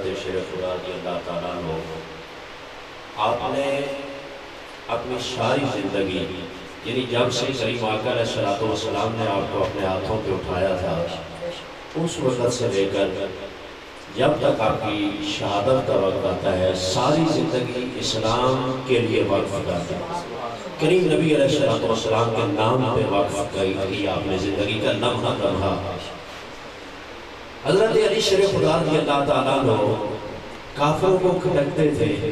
حضرت شیخ خدا رضی اللہ تعالیٰ عنہ، آپ نے اپنی ساری زندگی یعنی جب سے کریم آقا علیہ السلام نے آپ کو اپنے ہاتھوں پہ اٹھایا تھا اس وقت سے لے کر جب تک آپ کی شہادت کا وقت آتا ہے ساری زندگی اسلام کے لیے وقف کرتا ہے۔ کریم نبی علیہ السلام کے نام پہ وقف کی آپ نے زندگی کا لمحہ لمحہ۔ حضرت علی شیر خدا رضی اللہ تعالیٰ عنہ کافروں کو کھٹکتے تھے،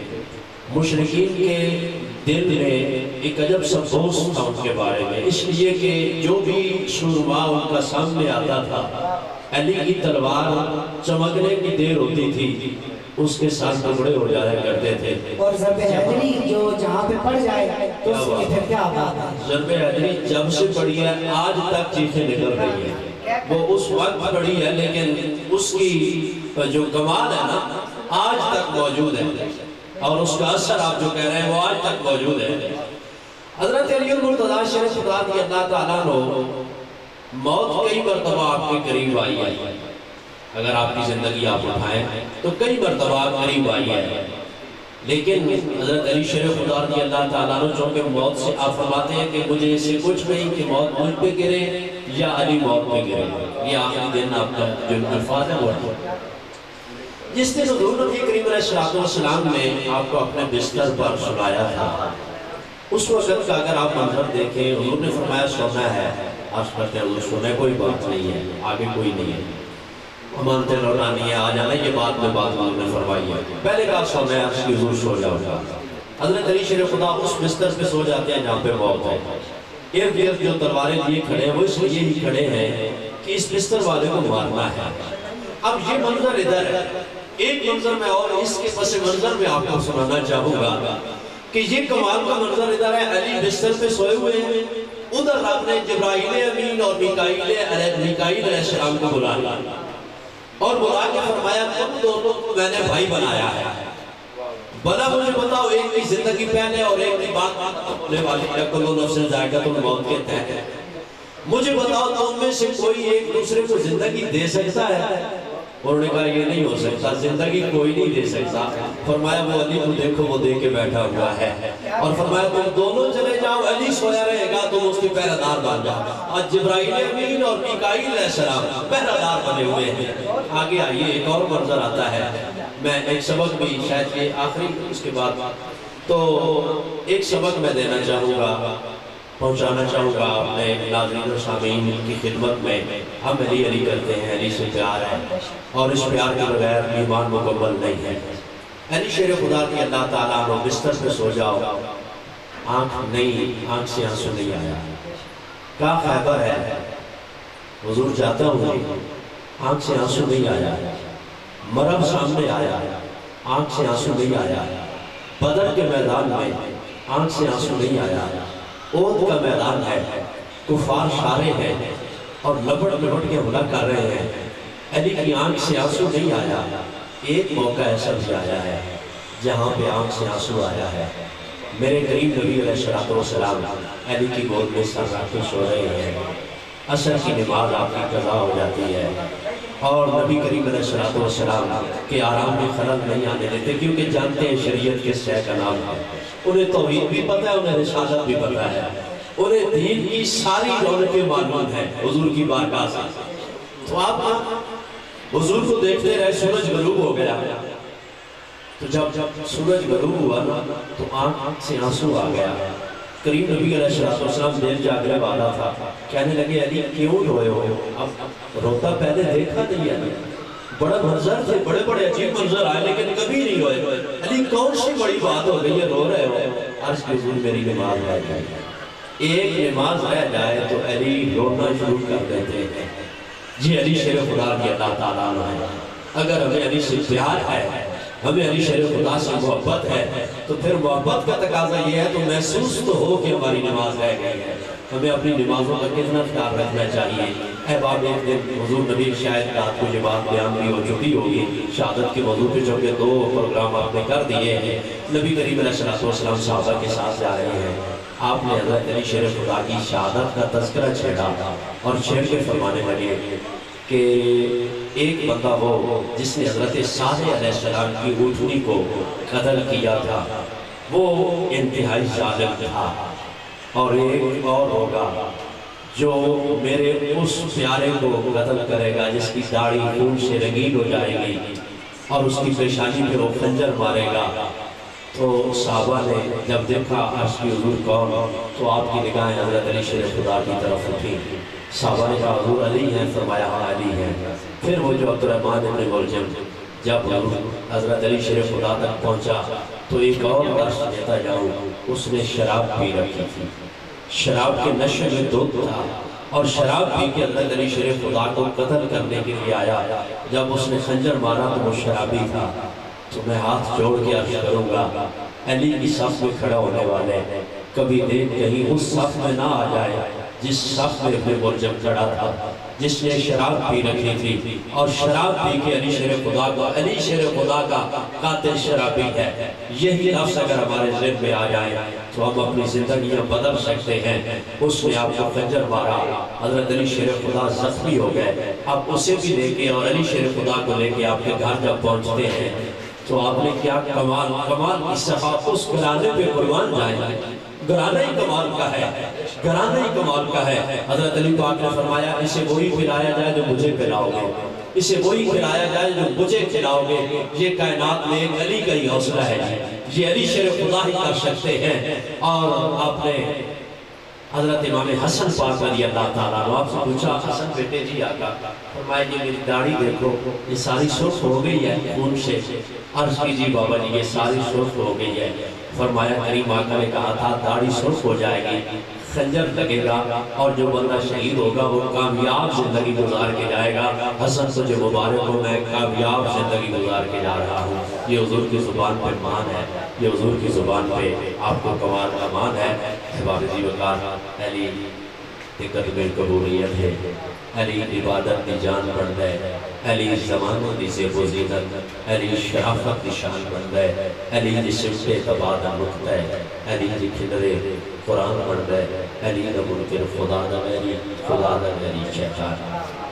مشرکین کے دل میں ایک عجب سا دوست تھا ان کے بارے میں، اس لیے کہ جو بھی شورما ان کا سامنے آتا تھا علی کی تلوار چمکنے کی دیر ہوتی تھی اس کے ساتھ ٹکڑے ہو جایا کرتے تھے، اور ضرب حیدری جو جہاں پہ پڑ جائے تو اس کی پھر کیا بات ہے؟ ضرب حیدری جب سے پڑی ہے آج تک چیخیں نکل رہی ہیں، وہ اس وقت پڑی ہے لیکن اس کی جو کمال ہے نا آج تک موجود ہے، اور اس کا اثر آپ جو کہہ رہے ہیں وہ آج تک موجود ہے۔ حضرت علی المرتضیٰ شیر خدا رضی اللہ تعالیٰ عنہ موت کئی مرتبہ آپ کے قریب آئی ہے، اگر آپ کی زندگی آپ اٹھائیں تو کئی مرتبہ قریب آئی ہے، لیکن حضرت علی شیر خدا رضی اللہ تعالیٰ عنہ چونکہ موت سے آپ فرماتے ہیں کہ مجھے اسے کچھ نہیں کہ موت مجھ پہ گرے یا علی موت پہ گرے، یہ آخری دن آپ کا جو الفاظ ہے وہ جس دن حضور نبی کریم علیہ السلام نے آپ کو اپنے بستر پر سلایا تھا، اس وقت کا اگر آپ منظر دیکھیں حضور نے فرمایا سونا ہے، آج کرتے ہیں حضور سونے کوئی بات نہیں ہے، آگے کوئی نہیں ہے، امانتیں لوٹانی ہے، آ جانا یہ بات میں بات حضور نے فرمائی ہے، پہلے کہا سونا ہے عرض کی حضور سو جاؤ گا۔ حضرت علی شیر خدا اس بستر پہ سو جاتے ہیں جہاں پہ موت ہے، ارد گرد جو تلواریں لیے کھڑے ہیں وہ اس لیے ہی کھڑے ہیں کہ اس بستر والے کو مارنا ہے۔ اب یہ منظر ادھر ہے، ایک منظر میں اور اس کے پس منظر میں آپ کو سنانا چاہوں گا کہ یہ کمال کا منظر ادھر ہے، علی بستر پہ سوئے ہوئے ہیں، ادھر رب نے جبرائیل امین اور میکائیل علیہ السلام کو بلایا اور بلا کے فرمایا تم دونوں کو میں نے بھائی بنایا ہے، بلا مجھے بتاؤ ایک کی زندگی پہلے اور ایک کی بات ہونے والی ہے، کلو نفس ذائقۃ الموت کے تحت مجھے بتاؤ تم میں سے کوئی ایک دوسرے کو زندگی دے سکتا ہے؟ انہوں نے کہا یہ نہیں ہو سکتا، زندگی کوئی نہیں دے سکتا۔ فرمایا وہ علی کو دیکھو وہ دے کے بیٹھا ہوا ہے، اور فرمایا تم دونوں چلے جاؤ علی سویا رہے گا تم اس کے پہرہ دار بن جاؤ۔ آج جبرائیل امین اور میکائیل علیہ السلام پہرہ دار بنے ہوئے ہیں۔ آگے آئیے ایک اور منظر آتا ہے، میں ایک سبق بھی شاید یہ آخری اس کے بعد تو ایک سبق میں دینا چاہوں گا، پہنچانا چاہوں گا اپنے ناظرین و سامعین کی خدمت میں۔ ہم علی علی کرتے ہیں، علی سے پیار ہے اور اس پیار کے بغیر ایمان مکمل نہیں ہے۔ علی شیر خدا کی اللہ تعالیٰ عنہ بستر پہ سو جاؤ، آنکھ سے آنسو نہیں آیا، کہا خیبر ہے حضور جاتا ہوں، آنکھ سے آنسو نہیں آیا، مرب سامنے آیا، آنکھ سے آنسو نہیں آیا، بدر کے میدان میں آنکھ سے آنسو نہیں آیا، احد کا میدان ہے، کفار شارے ہیں اور لپٹ لپٹ کے حملہ کر رہے ہیں، علی کی آنکھ سے آنسو نہیں آیا۔ ایک موقع ایسا بھی آیا ہے جہاں پہ آنکھ سے آنسو آیا ہے، میرے قریب نبی علیہ السلام علی کی گود میں سر رکھ کے سو رہے ہیں، عصر کی نماز آپ کی قضا ہو جاتی ہے اور نبی کریم علیہ السلام کے آرام میں خلل نہیں آنے دیتے، کیونکہ جانتے ہیں شریعت کس شے کا نام ہے، انہیں توحید بھی پتہ ہے، انہیں رسالت بھی پتہ ہے، انہیں دین کی ساری رونقیں معلوم ہیں حضور کی بارگاہ سے۔ تو آپ حضور کو دیکھتے رہے، سورج غروب ہو گیا، تو جب سورج غروب ہوا نا تو آنکھ سے آنسو آ گیا۔ کریم نبی علیہ السلام دیر جاگنے والا تھا، کہنے لگے علی کیوں روئے ہو؟ اب روتا پہلے دیکھا نہیں ہے، بڑا منظر تھے، بڑے بڑے عجیب منظر آئے لیکن کبھی نہیں روئے، علی کون سی بڑی بات ہو گئی ہے رو رہے ہو؟ عرض کی حضور میری نماز رہ جائے، ایک نماز رہ جائے تو علی رونا شروع کر دیتے ہیں۔ جی علی شیر خدا کی اللہ تعالیٰ عنہ ہے، اگر ہمیں علی سے پیار ہے، ہمیں علی شیر خدا سے محبت ہے تو پھر محبت کا تقاضا یہ ہے تو محسوس تو ہو کہ ہماری نماز رہ گئی ہے، ہمیں اپنی نمازوں کا کتنا خیال رکھنا چاہیے۔ احباب ایک دن حضور نبی شاید رات کو یہ بات بیان بھی ہو چکی ہوگی، شہادت کے موضوع پہ چونکہ 2 پروگرام آپ نے کر دیے ہیں، نبی کریم علیہ السلام صحابہ کے ساتھ جا رہے ہیں، آپ نے حضرت علی شیر خدا کی شہادت کا تذکرہ چھیڑا اور شعر کے فرمانے لگے کہ ایک بندہ وہ جس نے حضرت صالح علیہ السلام کی اونٹنی کو قتل کیا تھا، وہ انتہائی ظالم تھا، اور ایک اور ہوگا جو میرے اس پیارے کو قتل کرے گا جس کی داڑھی خون سے رنگین ہو جائے گی اور اس کی پیشانی پہ وہ خنجر مارے گا۔ تو صحابہ نے جب دیکھا عرض کی حضور کون، تو آپ کی نگاہیں حضرت علی شیر خدا کی طرف اٹھی۔ صحابہ نے کہا حضور علی ہیں، فرمایا ہاں علی ہیں۔ پھر وہ جو عبدالرحمن بن ملجم جب حضرت علی شیر خدا تک پہنچا تو ایک اور درس دیتا جاؤں، اس نے شراب پی رکھی تھی، شراب کے نشے میں دودھ تھا، اور شراب پی کے حضرت علی شیر خدا کو قتل کرنے کے لیے آیا۔ جب اس نے خنجر مارا تو وہ شرابی تھا۔ تو میں ہاتھ جوڑ کے عرض کروں گا، علی کی صف میں کھڑا ہونے والے کبھی دیکھ کہیں اس صف میں نہ آ جائے جس صف میں ابن ملجم کھڑا تھا، جس نے شراب پی رکھی تھی، اور شراب پی کے علی شیر خدا کا، علی شیر خدا کا قاتل شرابی ہے۔ یہی لفظ اگر ہمارے ذہن میں آ جائے تو ہم اپنی زندگیاں بدل سکتے ہیں۔ اس نے آپ کو خنجر مارا، حضرت علی شیر خدا زخمی ہو گئے، آپ اسے بھی لے کے اور علی شیر خدا کو لے کے آپ کے گھر جب پہنچتے ہیں تو آپ نے کیا کمال کی صفا اس گھرانے پہ قربان جائیں۔ گھرانہ ہی کمال کا ہے، گھرانہ ہی کمال کا ہے۔ حضرت علی پاک نے فرمایا اسے وہی کھلایا جائے جو مجھے کھلاؤ گے، اسے وہی کھلایا جائے جو مجھے کھلاؤ گے۔ یہ کائنات میں ایک علی کا ہی حوصلہ ہے، یہ علی شیر خدا ہی کر سکتے ہیں۔ اور آپ نے حضرت امام حسن پاک رضی اللہ تعالیٰ عنہ آپ سے پوچھا، حسن بیٹے جی آقا، فرمایا یہ میری داڑھی دیکھو یہ ساری سرخ ہو گئی ہے خون سے۔ عرض کی جی بابا جی یہ ساری سرخ ہو گئی ہے۔ فرمایا کریم آقا نے کہا تھا داڑھی سرخ ہو جائے گی، خنجر لگے گا، اور جو بندہ شہید ہوگا وہ کامیاب زندگی گزار کے جائے گا۔ حسن سے جو مبارک ہو میں کامیاب زندگی گزار کے جا رہا ہوں۔ یہ حضور کی زبان پہ مان ہے، یہ حضور کی زبان پہ آپ کو کمال کا مان ہے۔ احباب جی وقار، علی دقت میں قبولیت ہے، علی عبادت دی جان بن گئے، علی زمانوں دی سے بزیدت، علی شرافت دی شان بن گئے، علی دی سمتے تبادہ نکتہ، علی دی کھلرے قرآن بن گئے، علی دا منکر خدا دا میری، خدا دا میری شیطان۔